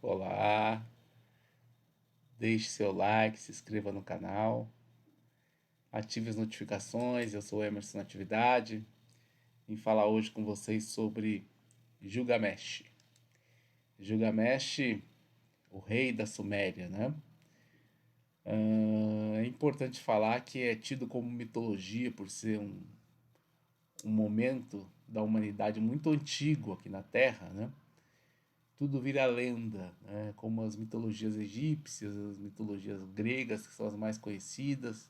Olá, deixe seu like, se inscreva no canal, ative as notificações. Eu sou Emerson Atividade. Vim falar hoje com vocês sobre Gilgamesh. Gilgamesh, o rei da Suméria, né? É importante falar que é tido como mitologia por ser um momento da humanidade muito antigo aqui na Terra, né? Tudo vira lenda, né? Como as mitologias egípcias, as mitologias gregas, que são as mais conhecidas,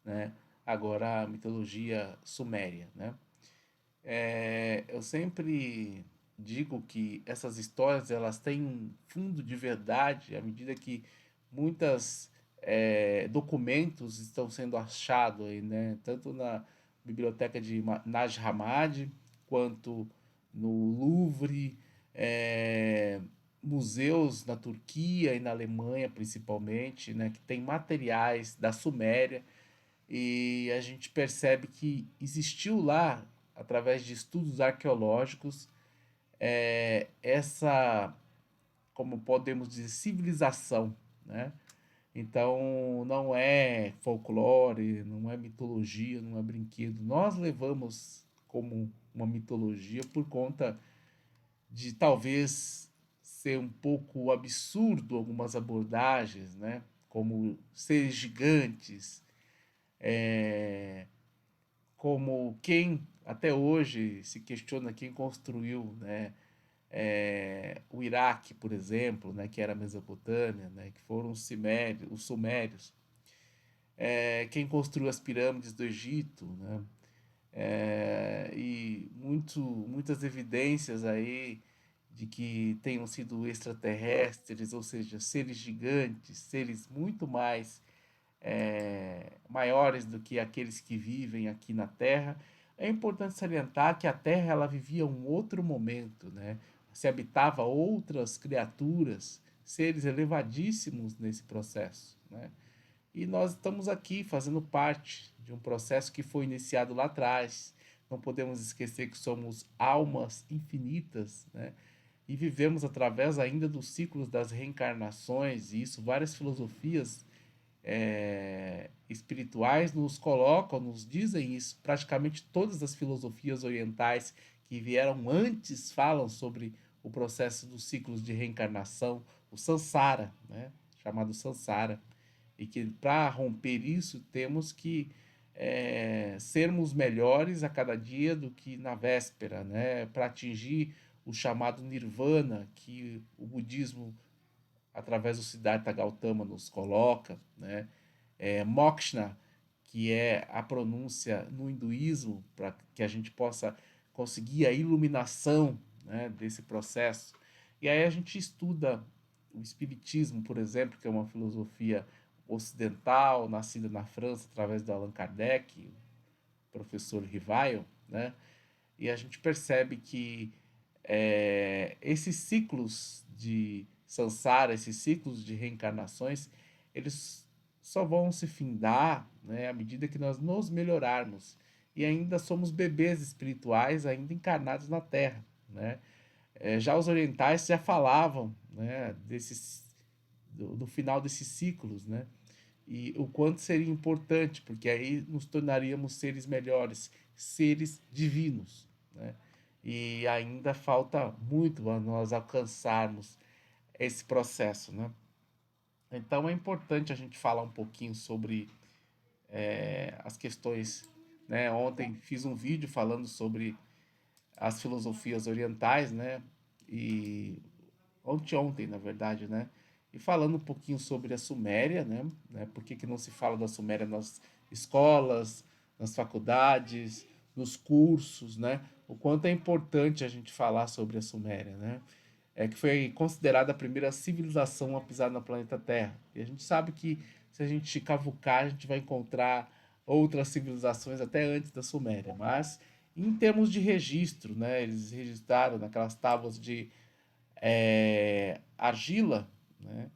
né? Agora a mitologia suméria, né? Eu sempre digo que essas histórias elas têm um fundo de verdade à medida que muitas documentos estão sendo achados aí, né? Tanto na biblioteca de Nag Hammadi quanto no Louvre, é, museus na Turquia e na Alemanha principalmente, né? Que tem materiais da Suméria e a gente percebe que existiu lá, através de estudos arqueológicos, essa, como podemos dizer, civilização, né? Então não é folclore, não é mitologia, não é brinquedo. Nós levamos como uma mitologia por conta de talvez ser um pouco absurdo algumas abordagens, né? Como seres gigantes, como quem até hoje se questiona quem construiu, né, o Iraque, por exemplo, né, que era a Mesopotâmia, né, que foram os sumérios, quem construiu as pirâmides do Egito, né, e muitas evidências aí de que tenham sido extraterrestres, ou seja, seres gigantes, seres muito mais maiores do que aqueles que vivem aqui na Terra. É importante salientar que a Terra ela vivia um outro momento, né? Se habitava outras criaturas, seres elevadíssimos nesse processo, né? E nós estamos aqui fazendo parte de um processo que foi iniciado lá atrás. Não podemos esquecer que somos almas infinitas, né? E vivemos através ainda dos ciclos das reencarnações, e isso várias filosofias espirituais nos colocam, nos dizem isso. Praticamente todas as filosofias orientais que vieram antes falam sobre o processo dos ciclos de reencarnação, o samsara, né? Chamado samsara. E que para romper isso temos que sermos melhores a cada dia do que na véspera, né? Para atingir o chamado nirvana que o budismo através do Siddhartha Gautama nos coloca, né? Moksha, que é a pronúncia no hinduísmo, para que a gente possa conseguir a iluminação, né, desse processo. E aí a gente estuda o Espiritismo, por exemplo, que é uma filosofia ocidental, nascida na França através de Allan Kardec, o professor Rivail, né? E a gente percebe que esses ciclos de samsara, esses ciclos de reencarnações, eles só vão se findar, né, à medida que nós nos melhorarmos. E ainda somos bebês espirituais, ainda encarnados na Terra, né? Já os orientais já falavam, né, do final desses ciclos, né? E o quanto seria importante, porque aí nos tornaríamos seres melhores, seres divinos, né? E ainda falta muito a nós alcançarmos esse processo, né? Então é importante a gente falar um pouquinho sobre as questões, né? Ontem fiz um vídeo falando sobre as filosofias orientais, né? E ontem, na verdade, né? E falando um pouquinho sobre a Suméria, né? Por que não se fala da Suméria nas escolas, nas faculdades, nos cursos, né? O quanto é importante a gente falar sobre a Suméria, né? Que foi considerada a primeira civilização a pisar no planeta Terra. E a gente sabe que se a gente cavucar, a gente vai encontrar outras civilizações até antes da Suméria. Mas em termos de registro, né? Eles registraram naquelas tábuas de argila, né?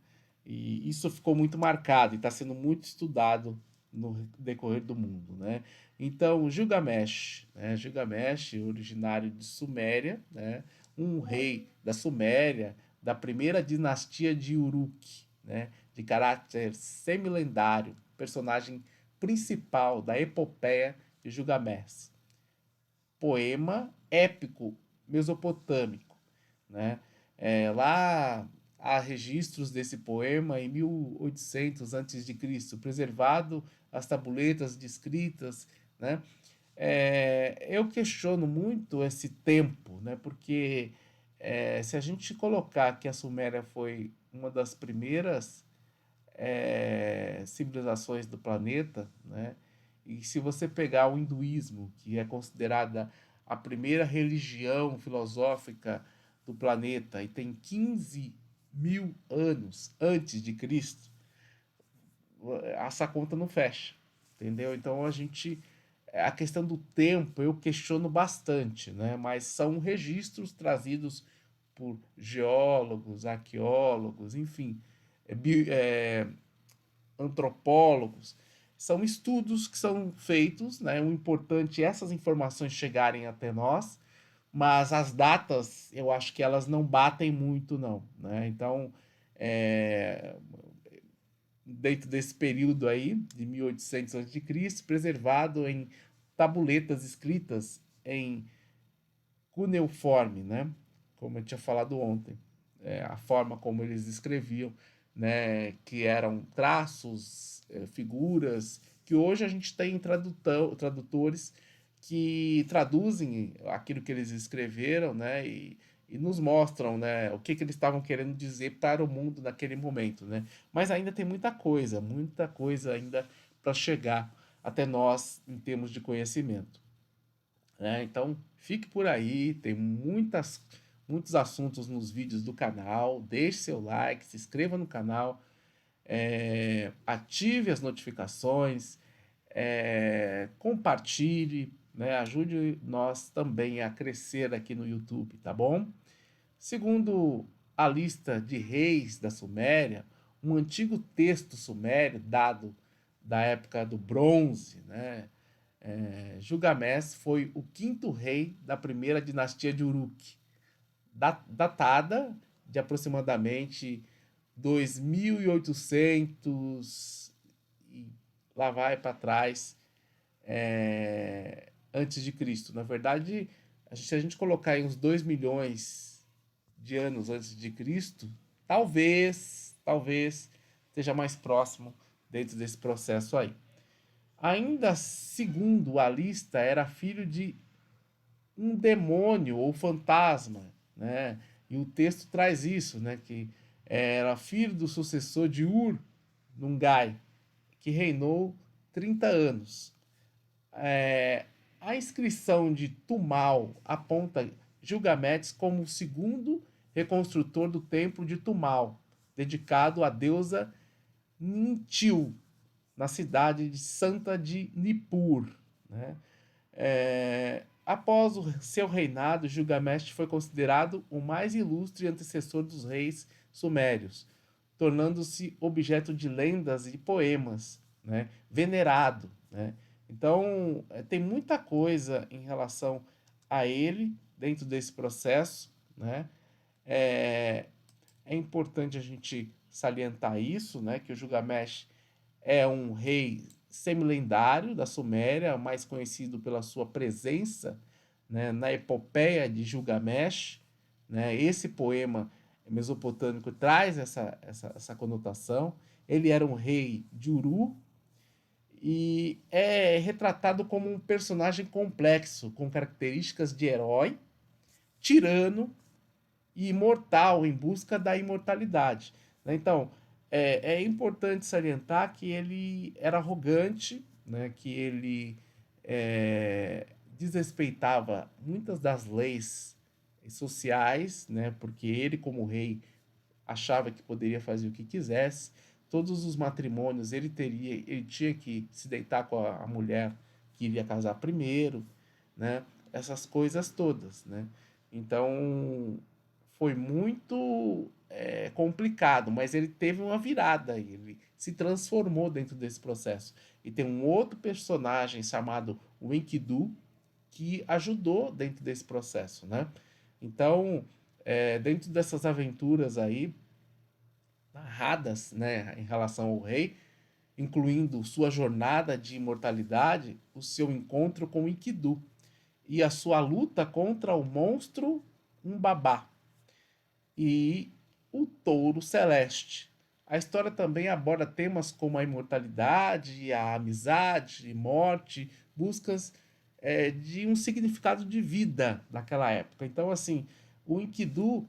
E isso ficou muito marcado e está sendo muito estudado no decorrer do mundo, né? Então, Gilgamesh, né? Gilgamesh, originário de Suméria, né? Um rei da Suméria, da primeira dinastia de Uruk, né, de caráter semi-lendário, personagem principal da epopeia de Gilgamesh. Poema épico mesopotâmico, né? Lá há registros desse poema em 1800 a.C., preservado as tabuletas descritas, né? Eu questiono muito esse tempo, né? Porque se a gente colocar que a Suméria foi uma das primeiras civilizações do planeta, né? E se você pegar o hinduísmo, que é considerada a primeira religião filosófica do planeta e tem 15 mil anos antes de Cristo, essa conta não fecha, entendeu? Então a questão do tempo eu questiono bastante, né? Mas são registros trazidos por geólogos, arqueólogos, enfim, antropólogos. São estudos que são feitos, né? O importante é essas informações chegarem até nós, mas as datas eu acho que elas não batem muito, não, né? Então, é, dentro desse período aí, de 1800 a.C., preservado em tabuletas escritas em cuneiforme, né? Como eu tinha falado ontem, a forma como eles escreviam, né? Que eram traços, figuras, que hoje a gente tem tradutores que traduzem aquilo que eles escreveram, né? E nos mostram, né, o que eles estavam querendo dizer para o mundo naquele momento, né? Mas ainda tem muita coisa ainda para chegar até nós em termos de conhecimento, né? Então, fique por aí, tem muitos assuntos nos vídeos do canal. Deixe seu like, se inscreva no canal, ative as notificações, compartilhe, né? Ajude nós também a crescer aqui no YouTube, tá bom? Segundo a lista de reis da Suméria, um antigo texto sumério dado da época do Bronze, né? Gilgamesh foi o quinto rei da primeira dinastia de Uruk, datada de aproximadamente 2800 e lá vai para trás, antes de Cristo. Na verdade, se a gente colocar aí uns 2 milhões de anos antes de Cristo, talvez esteja mais próximo dentro desse processo aí. Ainda segundo a lista, era filho de um demônio ou fantasma, né? E o texto traz isso, né? Que era filho do sucessor de Ur-Nungai, que reinou 30 anos. A inscrição de Tumal aponta Gilgamesh como o segundo reconstrutor do templo de Tumal, dedicado à deusa Nintil, na cidade de Santa de Nippur, né? Após o seu reinado, Gilgamesh foi considerado o mais ilustre antecessor dos reis sumérios, tornando-se objeto de lendas e poemas, né? Venerado, né? Então, tem muita coisa em relação a ele dentro desse processo, né? É, é importante a gente salientar isso, né? Que o Gilgamesh é um rei semi-lendário da Suméria, mais conhecido pela sua presença, né, na epopeia de Gilgamesh, né? Esse poema mesopotâmico traz essa conotação. Ele era um rei de Uru e é retratado como um personagem complexo, com características de herói, tirano e imortal, em busca da imortalidade, né? Então, é importante salientar que ele era arrogante, né? Que ele desrespeitava muitas das leis sociais, né? Porque ele, como rei, achava que poderia fazer o que quisesse. Todos os matrimônios ele tinha que se deitar com a mulher que iria casar primeiro, né? Essas coisas todas, né? Então foi muito complicado, mas ele teve uma virada, ele se transformou dentro desse processo. E tem um outro personagem chamado Enkidu que ajudou dentro desse processo, né? Então Dentro dessas aventuras aí, narradas, né, em relação ao rei, incluindo sua jornada de imortalidade, o seu encontro com Enkidu e a sua luta contra o monstro Umbabá e o touro celeste. A história também aborda temas como a imortalidade, a amizade, morte, buscas de um significado de vida naquela época. Então, assim, o Enkidu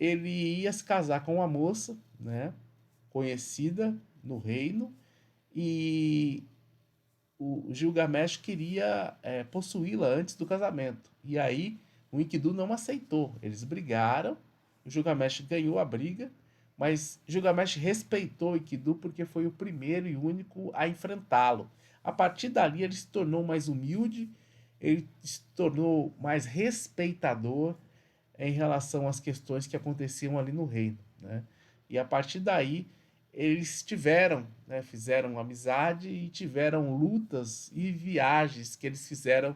ele ia se casar com uma moça, né, conhecida no reino, e o Gilgamesh queria possuí-la antes do casamento. E aí o Enkidu não aceitou. Eles brigaram, o Gilgamesh ganhou a briga, mas Gilgamesh respeitou o Enkidu porque foi o primeiro e único a enfrentá-lo. A partir dali ele se tornou mais humilde, ele se tornou mais respeitador em relação às questões que aconteciam ali no reino, né? E a partir daí eles tiveram, né, fizeram amizade e tiveram lutas e viagens que eles fizeram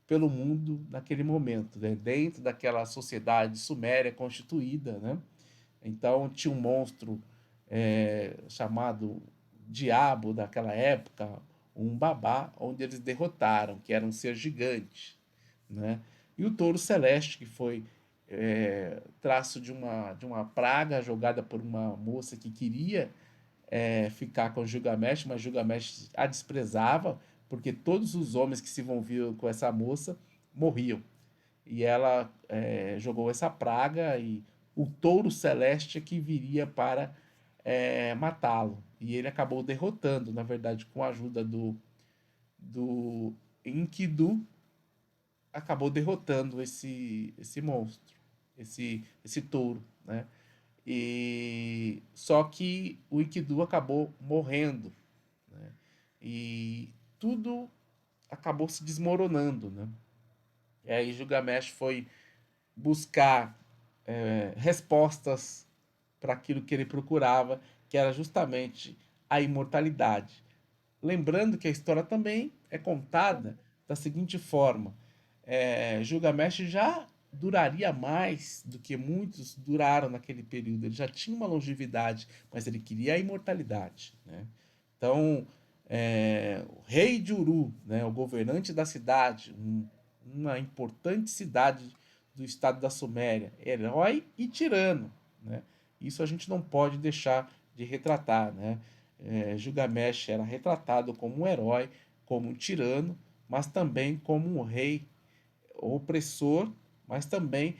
pelo mundo naquele momento, né, dentro daquela sociedade suméria constituída, né? Então tinha um monstro chamado Diabo daquela época, um babá, onde eles derrotaram, que era um ser gigante, né? E o touro celeste, que foi traço de uma praga jogada por uma moça que queria ficar com Gilgamesh, mas Gilgamesh a desprezava, porque todos os homens que se envolviam com essa moça morriam. E ela jogou essa praga e o touro celeste que viria para matá-lo. E ele acabou derrotando, na verdade, com a ajuda do Enkidu, acabou derrotando esse monstro, esse touro, né? E só que o Enkidu acabou morrendo, né? E tudo acabou se desmoronando, né? E aí Gilgamesh foi buscar respostas para aquilo que ele procurava, que era justamente a imortalidade. Lembrando que a história também é contada da seguinte forma: Gilgamesh já duraria mais do que muitos duraram naquele período. Ele já tinha uma longevidade, mas ele queria a imortalidade, né? Então, o rei de Uru, né, o governante da cidade, uma importante cidade do estado da Suméria, herói e tirano, né? Isso a gente não pode deixar de retratar, né? Gilgamesh era retratado como um herói, como um tirano, mas também como um rei opressor, mas também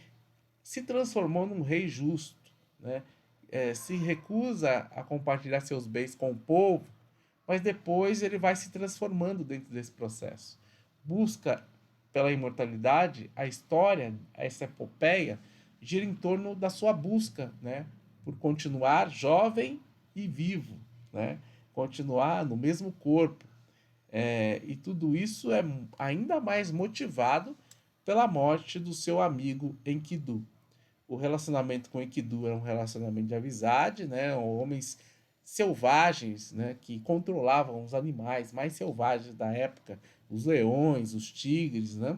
se transformou num rei justo, né? Se recusa a compartilhar seus bens com o povo, mas depois ele vai se transformando dentro desse processo. Busca pela imortalidade, a história, essa epopeia, gira em torno da sua busca, né? Por continuar jovem e vivo, né? Continuar no mesmo corpo. E tudo isso é ainda mais motivado pela morte do seu amigo Enkidu. O relacionamento com Enkidu era um relacionamento de amizade, né? Homens selvagens, né? Que controlavam os animais mais selvagens da época, os leões, os tigres, né?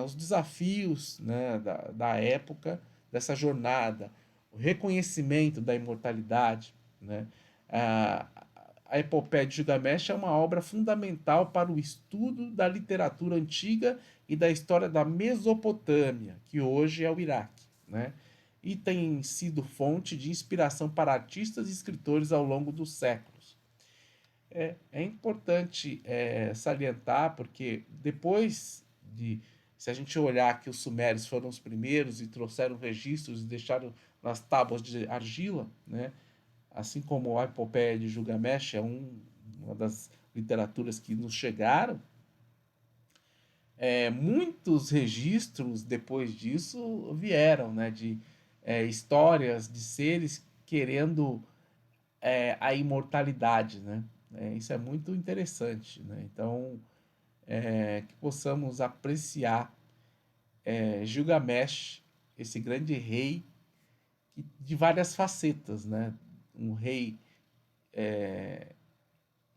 Os desafios, né? Da época, dessa jornada, o reconhecimento da imortalidade, né? A, a Epopeia de Gilgamesh é uma obra fundamental para o estudo da literatura antiga e da história da Mesopotâmia, que hoje é o Iraque, né? E tem sido fonte de inspiração para artistas e escritores ao longo dos séculos. É importante salientar, porque depois de. Se a gente olhar que os sumérios foram os primeiros e trouxeram registros e deixaram nas tábuas de argila, né? Assim como a Epopeia de Gilgamesh é uma das literaturas que nos chegaram, muitos registros depois disso vieram, né, de histórias de seres querendo a imortalidade, né? Isso é muito interessante, né? Então, que possamos apreciar Gilgamesh, esse grande rei de várias facetas, né? Um rei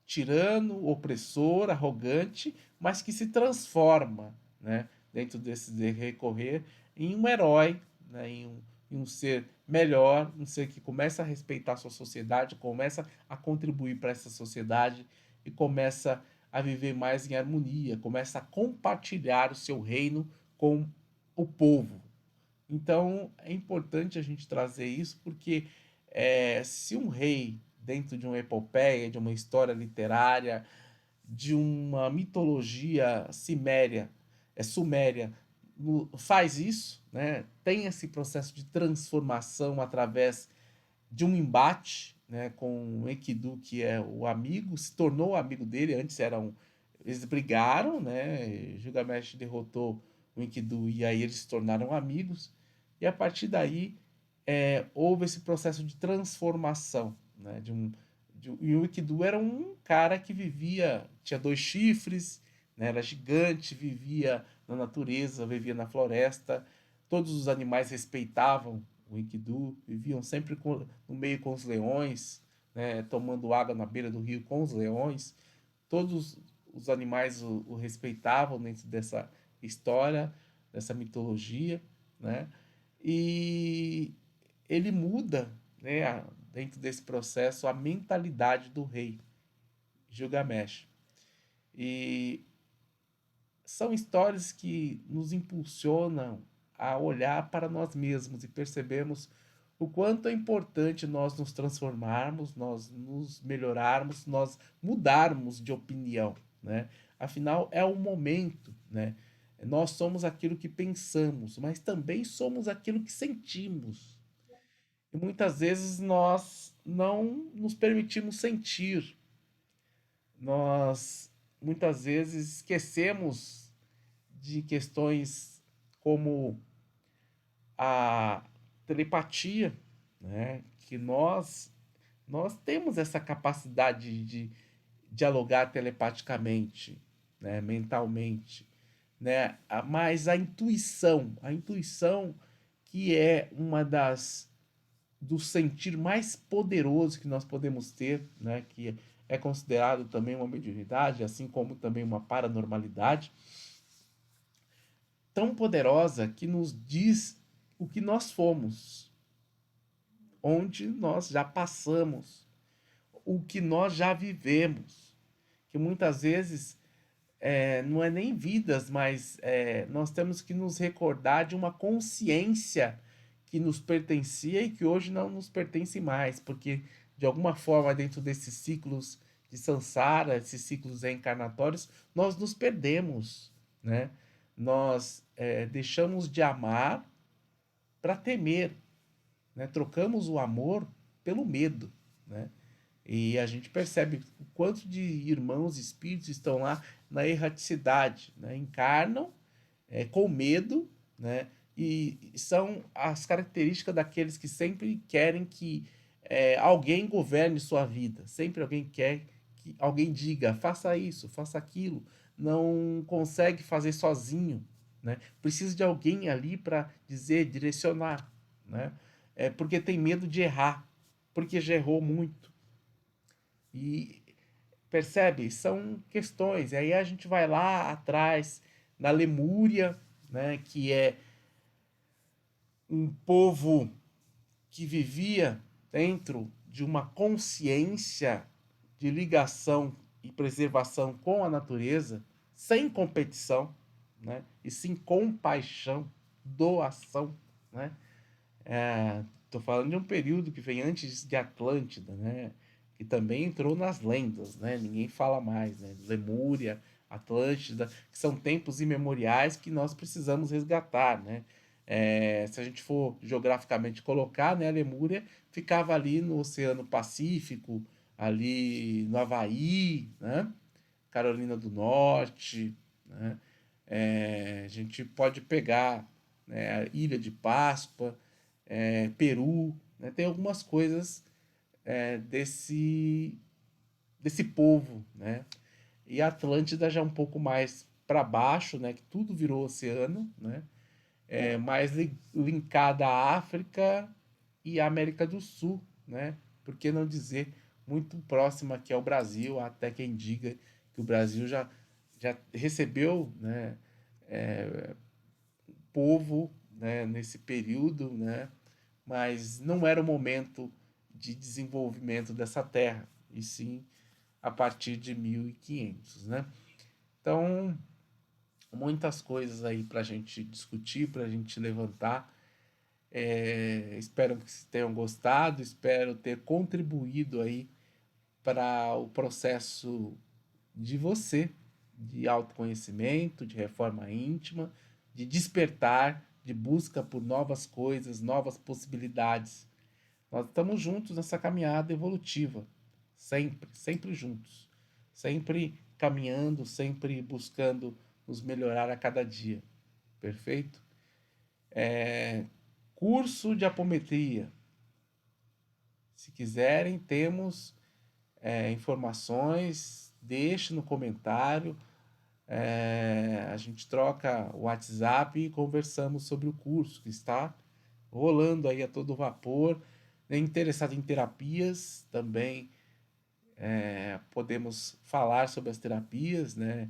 tirano, opressor, arrogante, mas que se transforma, né, dentro desse recorrer em um herói, né, em um ser melhor, um ser que começa a respeitar a sua sociedade, começa a contribuir para essa sociedade e começa a viver mais em harmonia, começa a compartilhar o seu reino com o povo. Então é importante a gente trazer isso porque se um rei, dentro de uma epopeia, de uma história literária, de uma mitologia suméria, faz isso, né? Tem esse processo de transformação através de um embate, né, com o Enkidu, que é o amigo, se tornou amigo dele, antes eles brigaram, né? Gilgamesh derrotou o Enkidu e aí eles se tornaram amigos, e a partir daí houve esse processo de transformação, né? E o Enkidu era um cara que tinha 2 chifres, né? Era gigante, vivia na natureza, vivia na floresta, todos os animais respeitavam o Enkidu, viviam sempre no meio com os leões, né? Tomando água na beira do rio com os leões, todos os animais o respeitavam dentro dessa história, dessa mitologia, né? E ele muda, né, dentro desse processo, a mentalidade do rei Gilgamesh. E são histórias que nos impulsionam a olhar para nós mesmos e percebemos o quanto é importante nós nos transformarmos, nós nos melhorarmos, nós mudarmos de opinião, né? Afinal, é o momento, né? Nós somos aquilo que pensamos, mas também somos aquilo que sentimos. E muitas vezes nós não nos permitimos sentir. Nós muitas vezes esquecemos de questões como a telepatia, né? Que nós temos essa capacidade de dialogar telepaticamente, né? Mentalmente, né? Mas a intuição que é uma das do sentir mais poderoso que nós podemos ter, né? Que é considerado também uma mediunidade, assim como também uma paranormalidade, tão poderosa que nos diz o que nós fomos, onde nós já passamos, o que nós já vivemos, que muitas vezes não é nem vidas, mas nós temos que nos recordar de uma consciência que nos pertencia e que hoje não nos pertence mais, porque de alguma forma dentro desses ciclos de samsara, esses ciclos reencarnatórios, nós nos perdemos, né? Nós deixamos de amar para temer, né? Trocamos o amor pelo medo, né? E a gente percebe o quanto de irmãos espíritos estão lá na erraticidade, né? Encarnam com medo, né? E são as características daqueles que sempre querem que alguém governe sua vida. Sempre alguém quer que alguém diga, faça isso, faça aquilo. Não consegue fazer sozinho, né? Precisa de alguém ali para dizer, direcionar, né? Porque tem medo de errar, porque já errou muito. E percebe? São questões. E aí a gente vai lá atrás, na Lemúria, né, que é um povo que vivia dentro de uma consciência de ligação e preservação com a natureza, sem competição, né, e sim compaixão, doação, né? Tô falando de um período que vem antes de Atlântida, né? Que também entrou nas lendas, né? Ninguém fala mais, né? Lemúria, Atlântida, que são tempos imemoriais que nós precisamos resgatar, né? Se a gente for geograficamente colocar, né? A Lemúria ficava ali no Oceano Pacífico, ali no Havaí, né? Carolina do Norte, né? A gente pode pegar, né, a Ilha de Páscoa, Peru, né? Tem algumas coisas desse povo, né? E a Atlântida já é um pouco mais para baixo, né? Que tudo virou oceano, né? Mais linkada à África e à América do Sul, né? Por que não dizer muito próxima aqui ao Brasil, até quem diga que o Brasil já recebeu, né, povo né, nesse período, né, mas não era o momento de desenvolvimento dessa terra, e sim a partir de 1500, né? Então, muitas coisas aí para a gente discutir, para a gente levantar. Espero que vocês tenham gostado, espero ter contribuído aí para o processo de você, de autoconhecimento, de reforma íntima, de despertar, de busca por novas coisas, novas possibilidades. Nós estamos juntos nessa caminhada evolutiva, sempre, sempre juntos, sempre caminhando, sempre buscando nos melhorar a cada dia. Perfeito? Curso de apometria. Se quiserem, temos informações, deixe no comentário. A gente troca o WhatsApp e conversamos sobre o curso que está rolando aí a todo vapor. Interessado em terapias também, podemos falar sobre as terapias, né?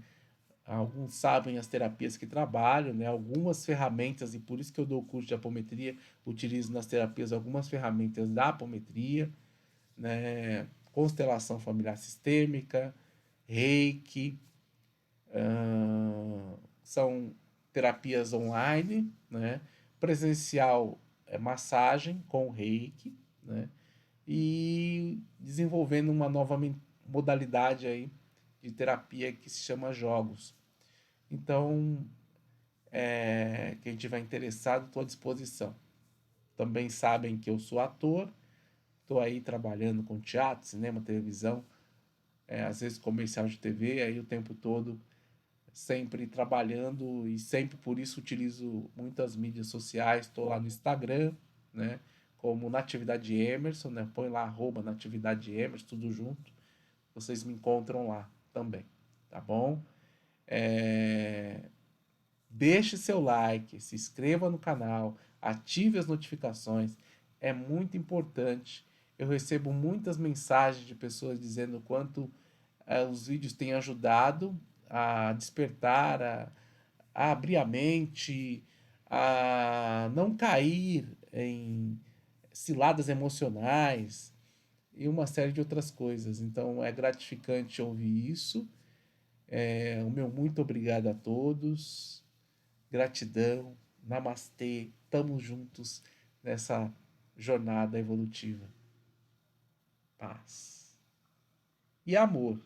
Alguns sabem as terapias que trabalham, né? Algumas ferramentas, e por isso que eu dou o curso de apometria, utilizo nas terapias algumas ferramentas da apometria, né? Constelação familiar sistêmica, reiki, são terapias online, né? Presencial é massagem com reiki, né? E desenvolvendo uma nova modalidade aí de terapia que se chama jogos. Então, quem tiver interessado, estou à disposição. Também sabem que eu sou ator, estou aí trabalhando com teatro, cinema, televisão, às vezes comercial de TV, aí o tempo todo sempre trabalhando e sempre por isso utilizo muitas mídias sociais. Estou lá no Instagram, né? Como Natividade Emerson, né? Põe lá @Natividade Emerson, tudo junto. Vocês me encontram lá também, tá bom? Deixe seu like, se inscreva no canal, ative as notificações, é muito importante. Eu recebo muitas mensagens de pessoas dizendo o quanto os vídeos têm ajudado a despertar, a abrir a mente, a não cair em ciladas emocionais e uma série de outras coisas. Então é gratificante ouvir isso. O meu muito obrigado a todos. Gratidão. Namastê. Tamo juntos nessa jornada evolutiva. Paz. E amor.